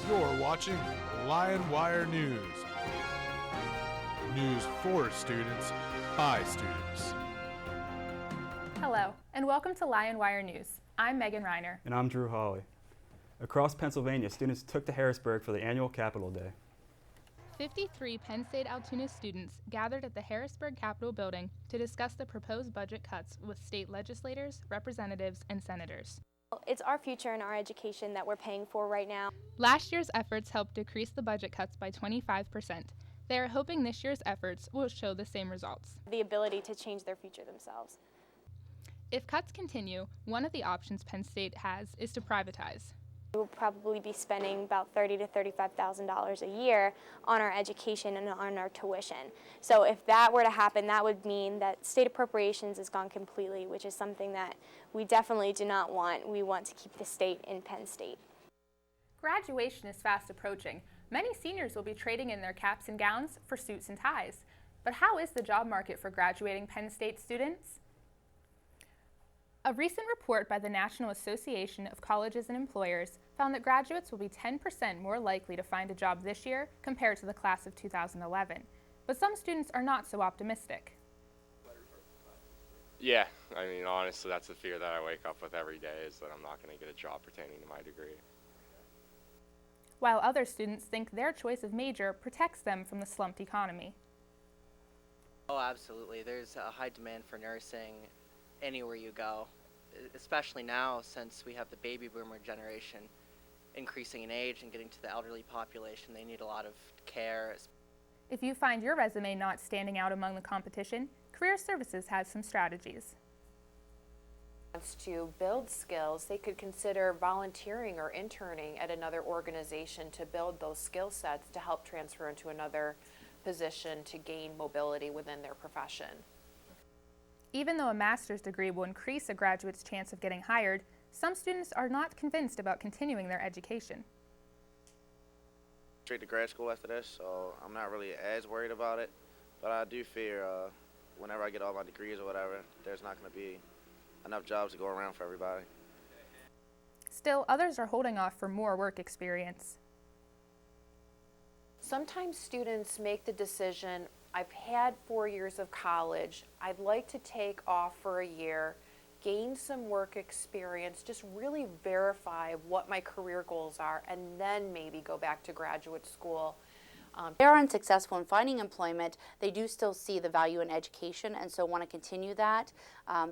You're watching LionWire News. News for students, by students. Hello, and welcome to LionWire News. I'm Megan Reiner. And I'm Drew Hawley. Across Pennsylvania, students took to Harrisburg for the annual Capitol Day. 53 Penn State Altoona students gathered at the Harrisburg Capitol building to discuss the proposed budget cuts with state legislators, representatives, and senators. It's our future and our education that we're paying for right now. Last year's efforts helped decrease the budget cuts by 25%. They are hoping this year's efforts will show the same results. The ability to change their future themselves. If cuts continue, one of the options Penn State has is to privatize. We'll probably be spending about $30,000 to $35,000 a year on our education and on our tuition. So if that were to happen, that would mean that state appropriations is gone completely, which is something that we definitely do not want. We want to keep the state in Penn State. Graduation is fast approaching. Many seniors will be trading in their caps and gowns for suits and ties. But how is the job market for graduating Penn State students? A recent report by the National Association of Colleges and Employers found that graduates will be 10% more likely to find a job this year compared to the class of 2011. But some students are not so optimistic. Yeah, I mean, honestly, that's the fear that I wake up with every day, is that I'm not going to get a job pertaining to my degree. While other students think their choice of major protects them from the slumped economy. Oh, absolutely. There's a high demand for nursing anywhere you go, especially now since we have the baby boomer generation increasing in age and getting to the elderly population. They need a lot of care. If you find your resume not standing out among the competition, Career Services has some strategies. To build skills, they could consider volunteering or interning at another organization to build those skill sets to help transfer into another position to gain mobility within their profession. Even though a master's degree will increase a graduate's chance of getting hired, some students are not convinced about continuing their education. Straight to grad school after this, so I'm not really as worried about it, but I do fear whenever I get all my degrees or whatever, there's not going to be enough jobs to go around for everybody. Still, others are holding off for more work experience. Sometimes students make the decision, I've had 4 years of college, I'd like to take off for a year, gain some work experience, just really verify what my career goals are, and then maybe go back to graduate school. They are unsuccessful in finding employment. They do still see the value in education and so want to continue that.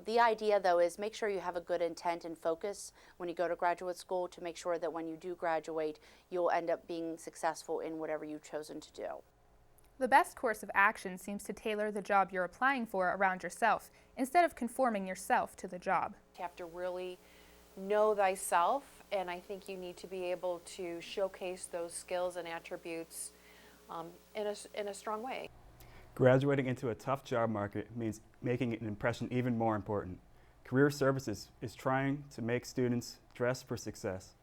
The idea though is make sure you have a good intent and focus when you go to graduate school to make sure that when you do graduate, you'll end up being successful in whatever you've chosen to do. The best course of action seems to tailor the job you're applying for around yourself, instead of conforming yourself to the job. You have to really know thyself, and I think you need to be able to showcase those skills and attributes in a strong way. Graduating into a tough job market means making an impression even more important. Career Services is trying to make students dress for success.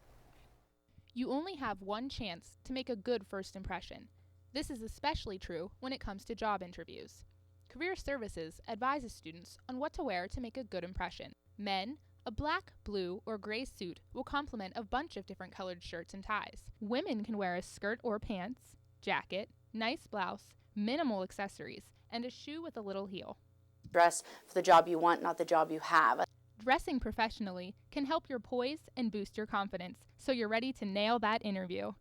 You only have one chance to make a good first impression. This is especially true when it comes to job interviews. Career Services advises students on what to wear to make a good impression. Men, a black, blue, or gray suit will complement a bunch of different colored shirts and ties. Women can wear a skirt or pants, jacket, nice blouse, minimal accessories, and a shoe with a little heel. Dress for the job you want, not the job you have. Dressing professionally can help your poise and boost your confidence, so you're ready to nail that interview.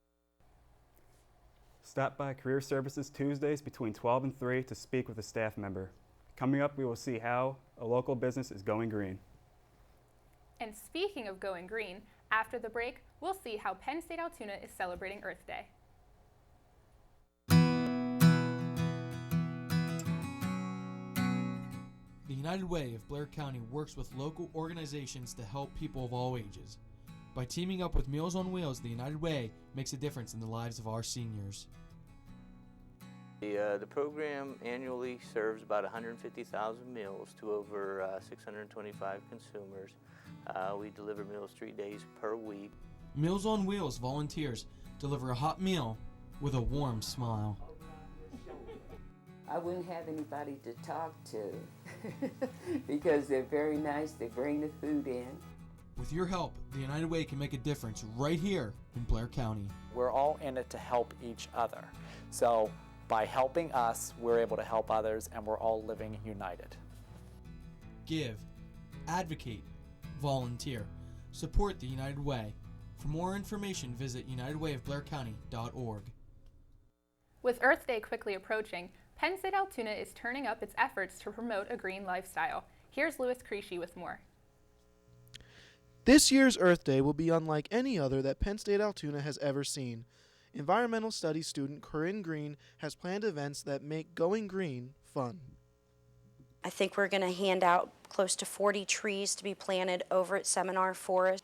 Stop by Career Services Tuesdays between 12 and 3 to speak with a staff member. Coming up, we will see how a local business is going green. And speaking of going green, after the break, we'll see how Penn State Altoona is celebrating Earth Day. The United Way of Blair County works with local organizations to help people of all ages. By teaming up with Meals on Wheels, the United Way makes a difference in the lives of our seniors. The program annually serves about 150,000 meals to over 625 consumers. We deliver meals 3 days per week. Meals on Wheels volunteers deliver a hot meal with a warm smile. I wouldn't have anybody to talk to because they're very nice. They bring the food in. With your help, the United Way can make a difference right here in Blair County. We're all in it to help each other. So by helping us, we're able to help others, and we're all living united. Give, advocate, volunteer. Support the United Way. For more information, visit unitedwayofblaircounty.org. With Earth Day quickly approaching, Penn State Altoona is turning up its efforts to promote a green lifestyle. Here's Louis Creasy with more. This year's Earth Day will be unlike any other that Penn State Altoona has ever seen. Environmental Studies student Corinne Green has planned events that make going green fun. I think we're going to hand out close to 40 trees to be planted over at Seminar Forest.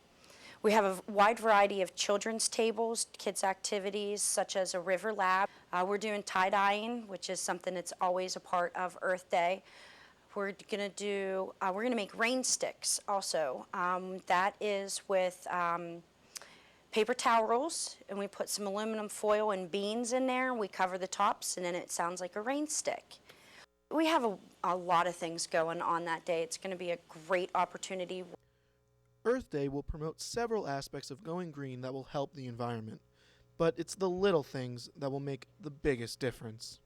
We have a wide variety of children's tables, kids' activities such as a river lab. We're doing tie-dyeing, which is something that's always a part of Earth Day. We're going to make rain sticks also. That is with paper towel rolls, and we put some aluminum foil and beans in there. We cover the tops, and then it sounds like a rain stick. We have a lot of things going on that day. It's going to be a great opportunity. Earth Day will promote several aspects of going green that will help the environment, but it's the little things that will make the biggest difference.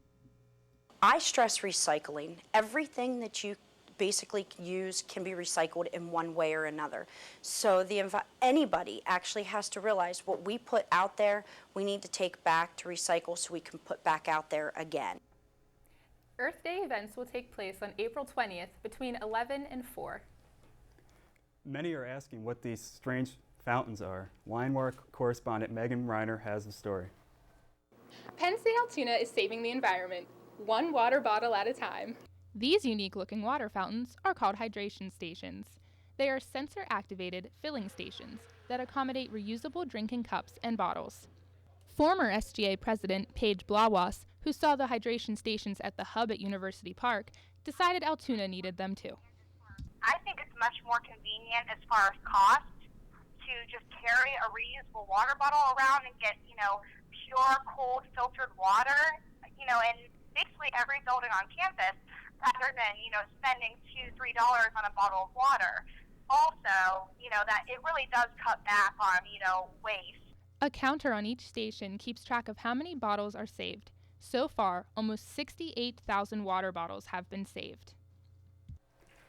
I stress recycling. Everything that you basically use can be recycled in one way or another. So anybody actually has to realize what we put out there, we need to take back to recycle so we can put back out there again. Earth Day events will take place on April 20th between 11 and 4. Many are asking what these strange fountains are. LionWire correspondent Megan Reiner has the story. Penn State Altoona is saving the environment, one water bottle at a time. These unique-looking water fountains are called hydration stations. They are sensor-activated filling stations that accommodate reusable drinking cups and bottles. Former SGA President Paige Blawas, who saw the hydration stations at the hub at University Park, decided Altoona needed them too. I think it's much more convenient as far as cost to just carry a reusable water bottle around and get, pure, cold, filtered water, in basically every building on campus rather than, spending $2-3 on a bottle of water. Also, that it really does cut back on, waste. A counter on each station keeps track of how many bottles are saved. So far, almost 68,000 water bottles have been saved.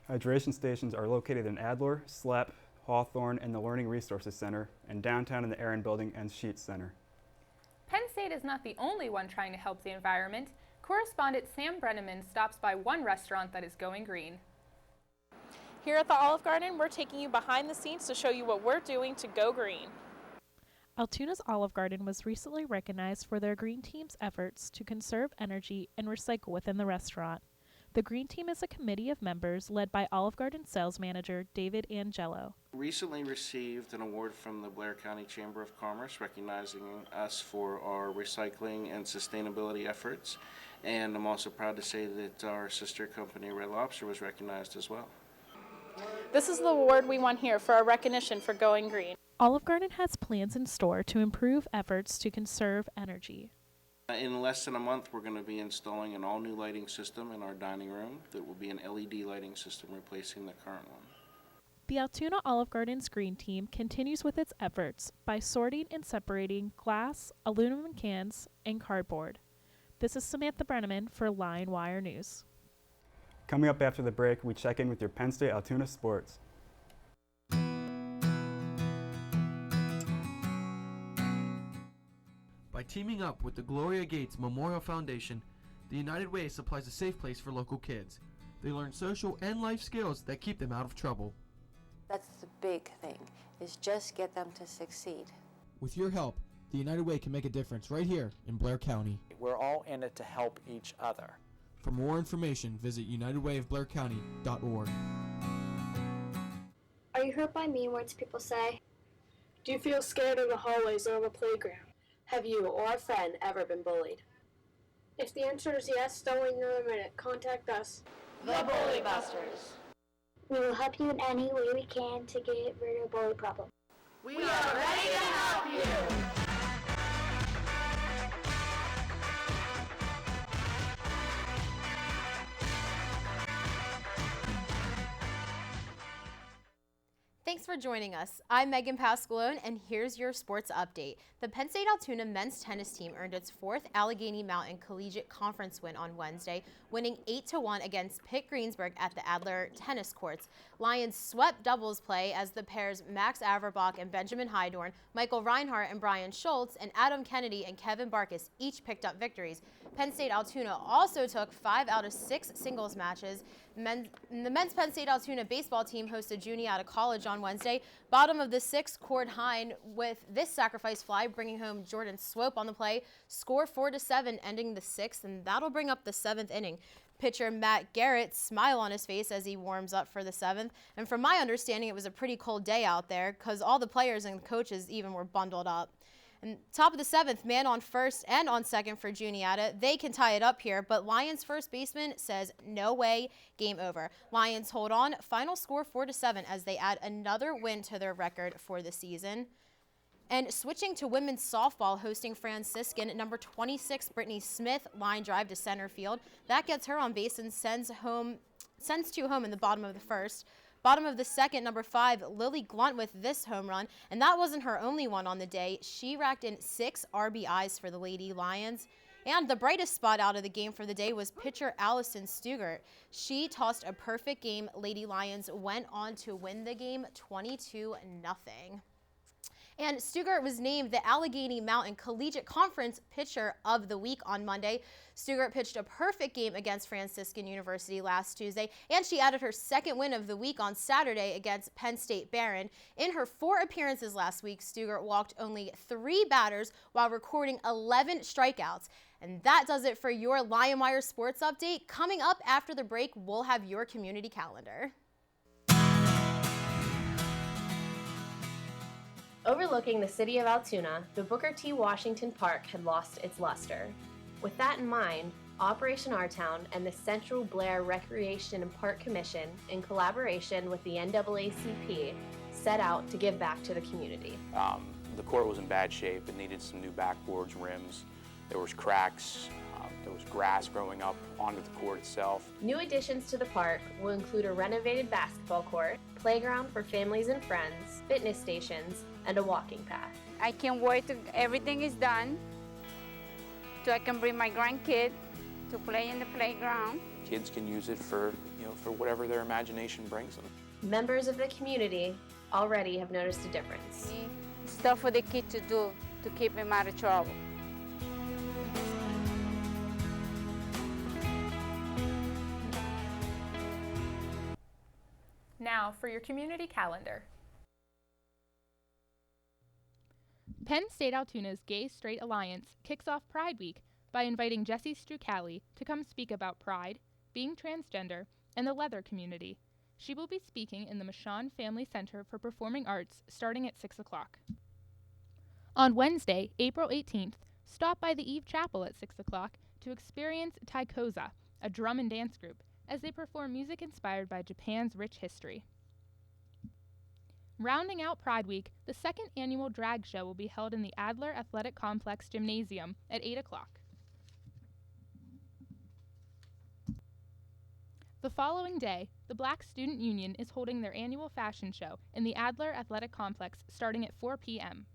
Hydration stations are located in Adler, Slepp, Hawthorne, and the Learning Resources Center, and downtown in the Aaron Building and Sheets Center. Penn State is not the only one trying to help the environment. Correspondent Sam Brenneman stops by one restaurant that is going green. Here at the Olive Garden, we're taking you behind the scenes to show you what we're doing to go green. Altoona's Olive Garden was recently recognized for their Green Team's efforts to conserve energy and recycle within the restaurant. The Green Team is a committee of members led by Olive Garden sales manager David Angelo. Recently received an award from the Blair County Chamber of Commerce recognizing us for our recycling and sustainability efforts, and I'm also proud to say that our sister company Red Lobster was recognized as well. This is the award we won here for our recognition for going green. Olive Garden has plans in store to improve efforts to conserve energy. In less than a month, we're going to be installing an all-new lighting system in our dining room that will be an LED lighting system replacing the current one. The Altoona Olive Garden's Green Team continues with its efforts by sorting and separating glass, aluminum cans, and cardboard. This is Samantha Brenneman for LionWire News. Coming up after the break, we check in with your Penn State Altoona sports. By teaming up with the Gloria Gates Memorial Foundation, the United Way supplies a safe place for local kids. They learn social and life skills that keep them out of trouble. That's the big thing, is just get them to succeed. With your help, the United Way can make a difference right here in Blair County. We're all in it to help each other. For more information, visit unitedwayofblaircounty.org. Are you hurt by mean words people say? Do you feel scared in the hallways or the playground? Have you or a friend ever been bullied? If the answer is yes, don't wait another minute. Contact us. The Bully Busters. We will help you in any way we can to get rid of the bully problem. We are ready to help you. Thank Thanks for joining us. I'm Megan Pascalone, and here's your sports update. The Penn State Altoona men's tennis team earned its 4th Allegheny Mountain Collegiate Conference win on Wednesday, winning 8-1 against Pitt Greensburg at the Adler tennis courts. Lions swept doubles play as the pairs Max Averbach and Benjamin Hydorn, Michael Reinhardt and Brian Schultz, and Adam Kennedy and Kevin Barkas each picked up victories. Penn State Altoona also took 5 out of 6 singles matches. The men's Penn State Altoona baseball team hosted Juniata College on Wednesday. Bottom of the 6th, Cord Hine with this sacrifice fly, bringing home Jordan Swope on the play. Score 4-7, ending the 6th, and that'll bring up the 7th inning. Pitcher Matt Garrett smile on his face as he warms up for the 7th. And from my understanding, it was a pretty cold day out there because all the players and coaches even were bundled up. And top of the 7th, man on first and on second for Juniata. They can tie it up here, but Lions first baseman says no way, game over. Lions hold on, final score 4-7 as they add another win to their record for the season. And switching to women's softball, hosting Franciscan, number 26 Brittany Smith line drive to center field. That gets her on base and sends 2 home in the bottom of the 1st. Bottom of the 2nd, number 5, Lily Glunt with this home run, and that wasn't her only one on the day. She racked in 6 RBIs for the Lady Lions. And the brightest spot out of the game for the day was pitcher Allison Stugart. She tossed a perfect game. Lady Lions went on to win the game 22-0. And Stugart was named the Allegheny Mountain Collegiate Conference Pitcher of the Week on Monday. Stugart pitched a perfect game against Franciscan University last Tuesday, and she added her 2nd win of the week on Saturday against Penn State Barron. In her 4 appearances last week, Stugart walked only 3 batters while recording 11 strikeouts. And that does it for your LionWire Sports Update. Coming up after the break, we'll have your community calendar. Overlooking the city of Altoona, the Booker T. Washington Park had lost its luster. With that in mind, Operation Our Town and the Central Blair Recreation and Park Commission, in collaboration with the NAACP, set out to give back to the community. The court was in bad shape. It needed some new backboards, rims. There was cracks. There was grass growing up onto the court itself. New additions to the park will include a renovated basketball court, playground for families and friends, fitness stations, and a walking path. I can't wait till everything is done so I can bring my grandkid to play in the playground. Kids can use it for whatever their imagination brings them. Members of the community already have noticed a difference. Stuff for the kid to do to keep him out of trouble. Now for your community calendar. Penn State Altoona's Gay Straight Alliance kicks off Pride Week by inviting Jessie Strucali to come speak about pride, being transgender, and the leather community. She will be speaking in the Michon Family Center for Performing Arts starting at 6 o'clock. On Wednesday, April 18th, stop by the Eve Chapel at 6 o'clock to experience Taikoza, a drum and dance group, as they perform music inspired by Japan's rich history. Rounding out Pride Week, the 2nd annual drag show will be held in the Adler Athletic Complex Gymnasium at 8 o'clock. The following day, the Black Student Union is holding their annual fashion show in the Adler Athletic Complex starting at 4 p.m.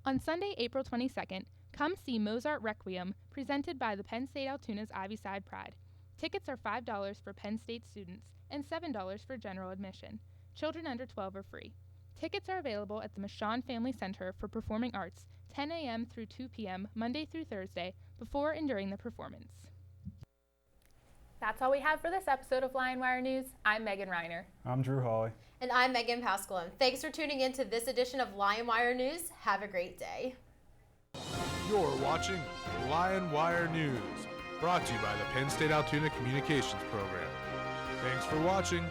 On Sunday, April 22nd, come see Mozart Requiem presented by the Penn State Altoona's Ivyside Pride. Tickets are $5 for Penn State students and $7 for general admission. Children under 12 are free. Tickets are available at the Michon Family Center for Performing Arts, 10 a.m. through 2 p.m. Monday through Thursday, before and during the performance. That's all we have for this episode of LionWire News. I'm Megan Reiner. I'm Drew Hawley. And I'm Megan Pascalone. Thanks for tuning in to this edition of LionWire News. Have a great day. You're watching LionWire News, brought to you by the Penn State Altoona Communications Program. Thanks for watching.